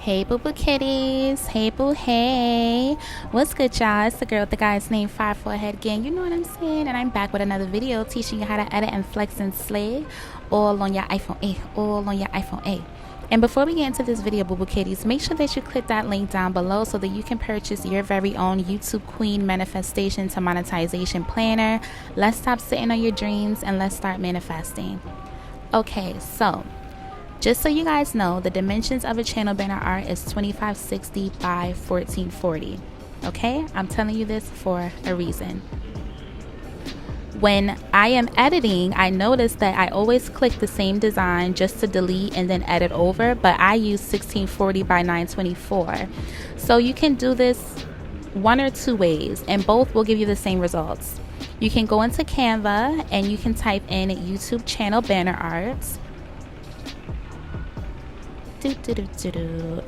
Hey boo boo kitties, hey boo hey, what's good y'all? It's the girl with the guy's name 5 Forehead Gang, you know what I'm saying? And I'm back with another video teaching you how to edit and flex and slay all on your iPhone 8, all on your iPhone 8. And before we get into this video, boo boo kitties, make sure that you click that link down below so that you can purchase your very own YouTube Queen Manifestation to Monetization Planner. Let's stop sitting on your dreams and let's start manifesting. Okay, so just so you guys know, the dimensions of a channel banner art is 2560 by 1440. Okay, I'm telling you this for a reason. When I am editing, I notice that I always click the same design just to delete and then edit over, but I use 1640 by 924. So you can do this one or two ways, and both will give you the same results. You can go into Canva and you can type in YouTube channel banner arts.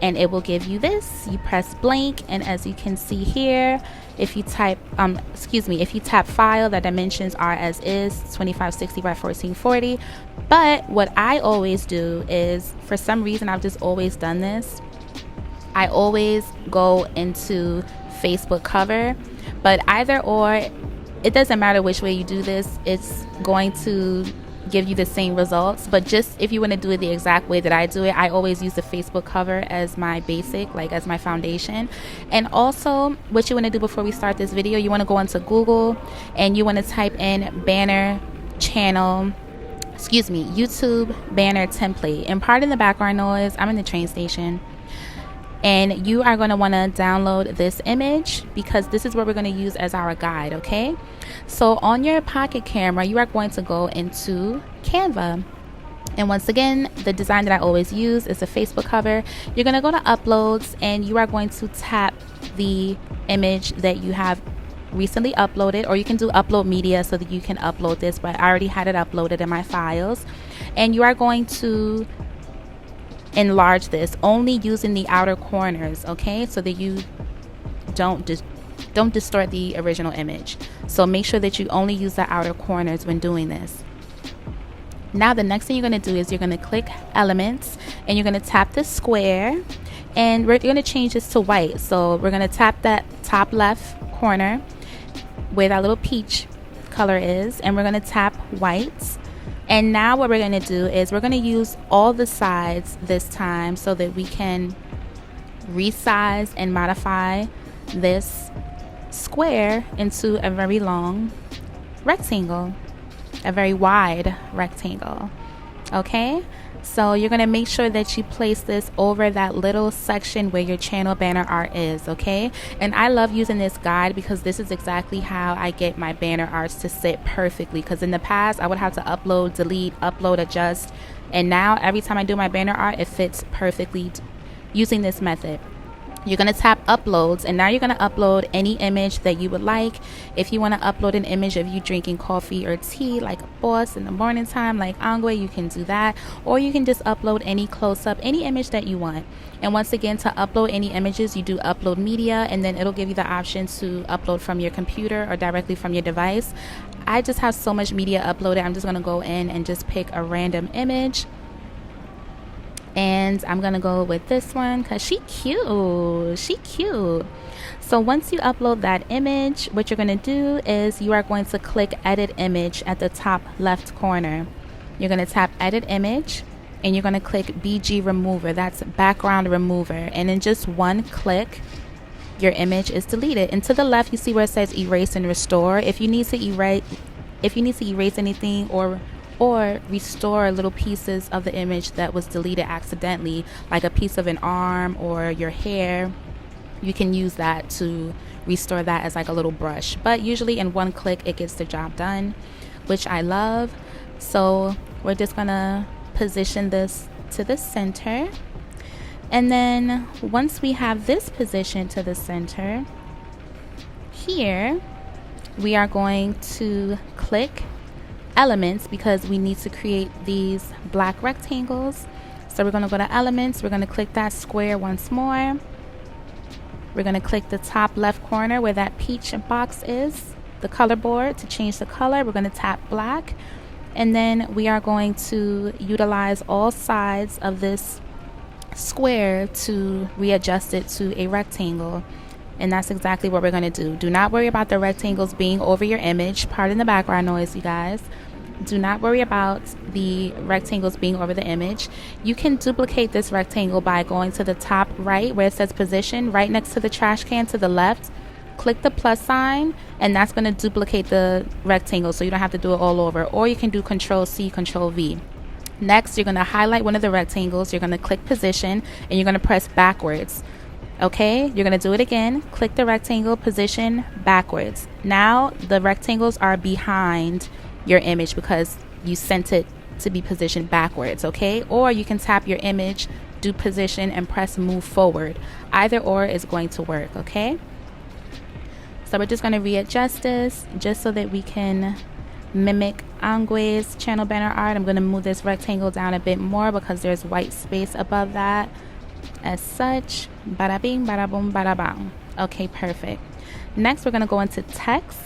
And it will give you this. You press blank, and as you can see here, if you type if you tap file, the dimensions are as is 2560 by 1440. But what I always do is, for some reason I've just always done this, I always go into Facebook cover. But either or, it doesn't matter which way you do this, it's going to give you the same results. But just if you want to do it the exact way that I do it, I always use the Facebook cover as my basic, like as my foundation. And also, what you want to do before we start this video, you want to go into Google and you want to type in banner channel, YouTube banner template. And pardon the background noise, I'm in the train station. And you are going to want to download this image because this is what we're going to use as our guide, okay? So on your pocket camera, you are going to go into Canva. And once again, the design that I always use is a Facebook cover. You're going to go to uploads and you are going to tap the image that you have recently uploaded, or you can do upload media so that you can upload this, but I already had it uploaded in my files. And you are going to enlarge this only using the outer corners, okay, so that you don't distort the original image. So make sure that you only use the outer corners when doing this. Now the next thing you're going to do is you're going to click elements and you're going to tap the square, and we're going to change this to white. So we're going to tap that top left corner where that little peach color is, and we're going to tap white. And now what we're going to do is we're going to use all the sides this time so that we can resize and modify this square into a very long rectangle, a very wide rectangle. Okay, so you're going to make sure that you place this over that little section where your channel banner art is, okay? And I love using this guide because this is exactly how I get my banner arts to sit perfectly, because in the past I would have to upload, delete, upload, adjust, and now every time I do my banner art, it fits perfectly using this method. You're going to tap uploads, and now you're going to upload any image that you would like. If you want to upload an image of you drinking coffee or tea like a boss in the morning time like Angwi, you can do that, or you can just upload any close-up, any image that you want. And once again, to upload any images, you do upload media, and then it'll give you the option to upload from your computer or directly from your device. I just have so much media uploaded, I'm just going to go in and just pick a random image. And I'm gonna go with this one because she cute. So once you upload that image, what you're gonna do is you are going to click edit image at the top left corner. You're gonna tap edit image and you're gonna click BG remover, that's background remover, and in just one click your image is deleted. And to the left you see where it says erase and restore. If you need to erase anything or restore little pieces of the image that was deleted accidentally, like a piece of an arm or your hair, you can use that to restore that as like a little brush. But usually in one click it gets the job done, which I love. So we're just gonna position this to the center, and then once we have this positioned to the center here, we are going to click elements because we need to create these black rectangles. So we're going to go to elements, we're going to click that square once more, we're going to click the top left corner where that peach box is, the color board. To change the color, we're going to tap black, and then we are going to utilize all sides of this square to readjust it to a rectangle. And that's exactly what we're going to do. Do not worry about the rectangles being over your image. Pardon the background noise, you guys. Do not worry about the rectangles being over the image. You can duplicate this rectangle by going to the top right where it says position, right next to the trash can to the left. Click the plus sign, and that's going to duplicate the rectangle so you don't have to do it all over. Or you can do Control C, Control V. Next, you're going to highlight one of the rectangles. You're going to click position, and you're going to press backwards. Okay, you're going to do it again. Click the rectangle, position, backwards. Now the rectangles are behind your image because you sent it to be positioned backwards. Okay, or you can tap your image, do position, and press move forward. Either or is going to work. Okay, so we're just going to readjust this just so that we can mimic Angwi's channel banner art. I'm going to move this rectangle down a bit more because there's white space above that. As such, bada bing, bada boom, bada bang. Okay, perfect. Next, we're going to go into text.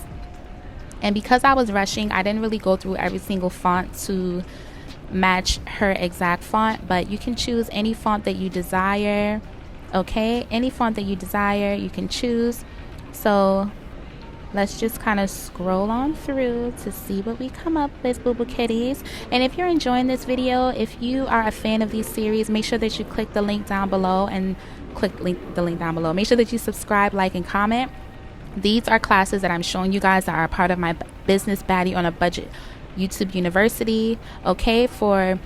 And because I was rushing, I didn't really go through every single font to match her exact font, but you can choose any font that you desire. Okay, any font that you desire, you can choose. So let's just kind of scroll on through to see what we come up with, boo boo kitties. And if you're enjoying this video, if you are a fan of these series, make sure that you click the link down below and the link down below. Make sure that you subscribe, like, and comment. These are classes that I'm showing you guys that are part of my Business Baddie on a Budget YouTube University. Okay, for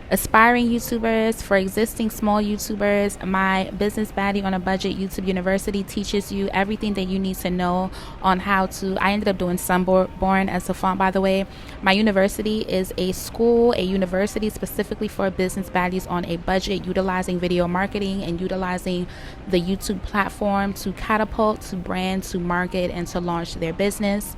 aspiring YouTubers, for existing small YouTubers, my Business Baddie on a Budget YouTube University teaches you everything that you need to know on how to. I ended up doing Sunborn as a font, by the way. My university is a university specifically for business baddies on a budget, utilizing video marketing and utilizing the YouTube platform to catapult, to brand, to market, and to launch their business.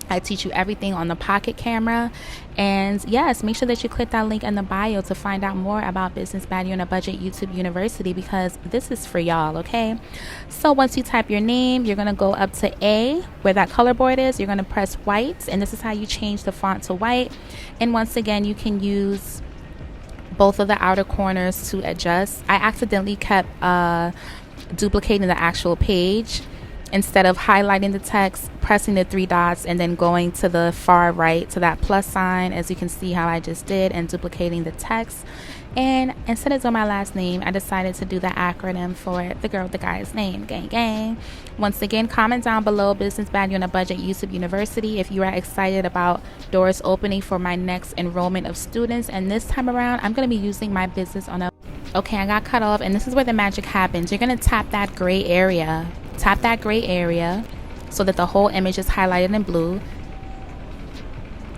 I teach you everything on the pocket camera. And yes, make sure that you click that link in the bio to find out more about Business Baddie on a Budget YouTube University, because this is for y'all. Okay, so once you type your name, you're going to go up to A where that color board is. You're going to press white, and this is how you change the font to white. And once again, you can use both of the outer corners to adjust. I accidentally kept duplicating the actual page. Instead of highlighting the text, pressing the three dots, and then going to the far right to that plus sign, as you can see how I just did, and duplicating the text. And instead of doing my last name, I decided to do the acronym for the girl with the guy's name. Gang, gang. Once again, comment down below Business Baddie on a Budget YouTube University if you are excited about doors opening for my next enrollment of students. And this time around, I'm going to be using my business on a... Okay, I got cut off, and this is where the magic happens. You're going to tap that gray area. Tap that gray area so that the whole image is highlighted in blue.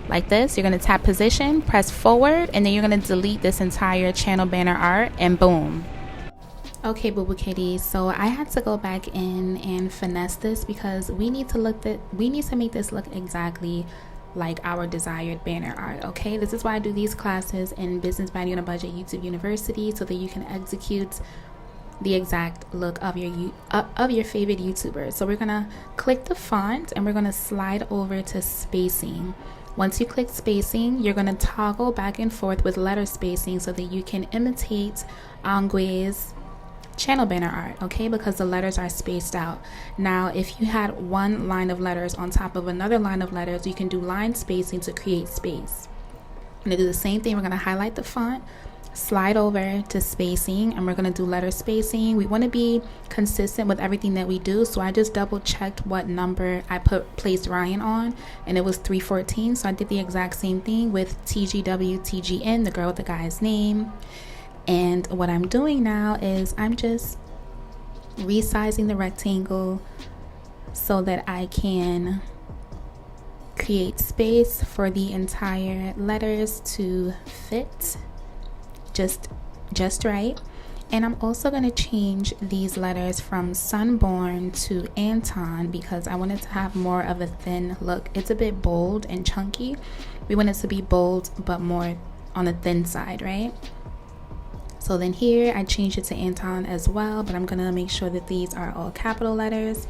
Like this. You're going to tap position, press forward, and then you're going to delete this entire channel banner art, and boom. Okay, boo boo kitties, so I had to go back in and finesse this because we need to make this look exactly like our desired banner art. Okay, this is why I do these classes in Business Baddie on a Budget YouTube University, so that you can execute the exact look of your favorite YouTuber. So we're gonna click the font and we're gonna slide over to spacing. Once you click spacing, you're gonna toggle back and forth with letter spacing so that you can imitate Angwi's channel banner art, okay, because the letters are spaced out. Now if you had one line of letters on top of another line of letters, you can do line spacing to create space. I'm gonna do the same thing. We're gonna highlight the font, slide over to spacing, and we're going to do letter spacing. We want to be consistent with everything that we do, so I just double checked what number I placed Ryan on, and it was 314. So I did the exact same thing with TGN, the girl with the guy's name. And what I'm doing now is I'm just resizing the rectangle so that I can create space for the entire letters to fit just right. And I'm also going to change these letters from Sunborn to Anton because I want it to have more of a thin look. It's a bit bold and chunky. We want it to be bold but more on the thin side, right? So then here I changed it to Anton as well, but I'm going to make sure that these are all capital letters.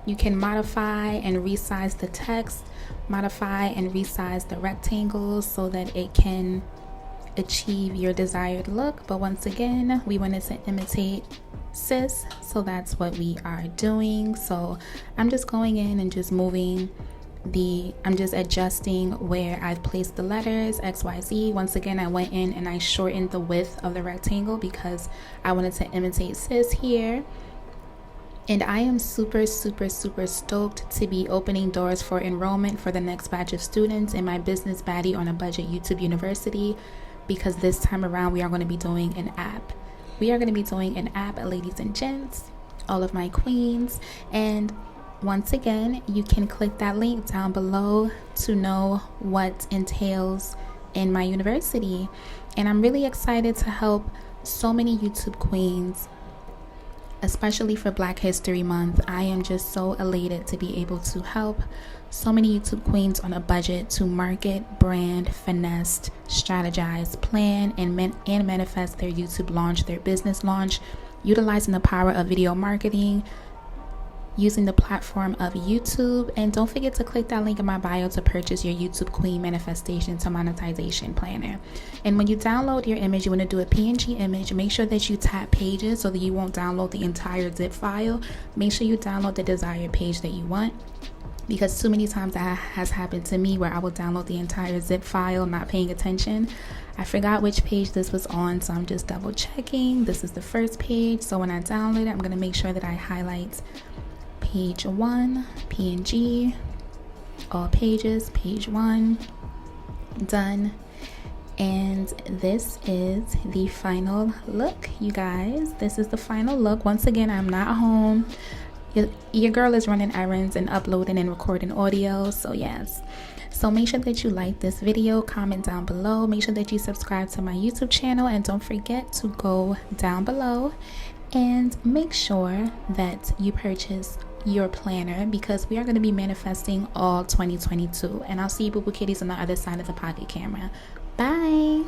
You can modify and resize the text, modify and resize the rectangles so that it can achieve your desired look. But once again, we wanted to imitate sis, so that's what we are doing. So I'm just going in and just moving I'm just adjusting where I've placed the letters XYZ. Once again, I went in and I shortened the width of the rectangle because I wanted to imitate sis here. And I am super stoked to be opening doors for enrollment for the next batch of students in my Business Baddie on a Budget YouTube University, because this time around we are going to be doing an app. We are going to be doing an app, ladies and gents, all of my queens. And once again, you can click that link down below to know what entails in my university. And I'm really excited to help so many YouTube queens, especially for Black History Month. I am just so elated to be able to help so many YouTube queens on a budget to market, brand, finesse, strategize, plan, and manifest their YouTube launch, their business launch, utilizing the power of video marketing, using the platform of YouTube. And don't forget to click that link in my bio to purchase your YouTube Queen Manifestation to Monetization Planner. And when you download your image, you want to do a PNG image. Make sure that you tap pages so that you won't download the entire zip file. Make sure you download the desired page that you want, because too many times that has happened to me where I will download the entire zip file not paying attention. I forgot which page this was on, so I'm just double checking. This is the first page, so when I download it, I'm going to make sure that I highlight page 1, PNG, all pages, page 1, done. And this is the final look, you guys. This is the final look. Once again, I'm not home. Your girl is running errands and uploading and recording audio, so yes. So make sure that you like this video, comment down below, make sure that you subscribe to my YouTube channel, and don't forget to go down below and make sure that you purchase your planner, because we are going to be manifesting all 2022. And I'll see you boo boo kitties on the other side of the pocket camera. Bye.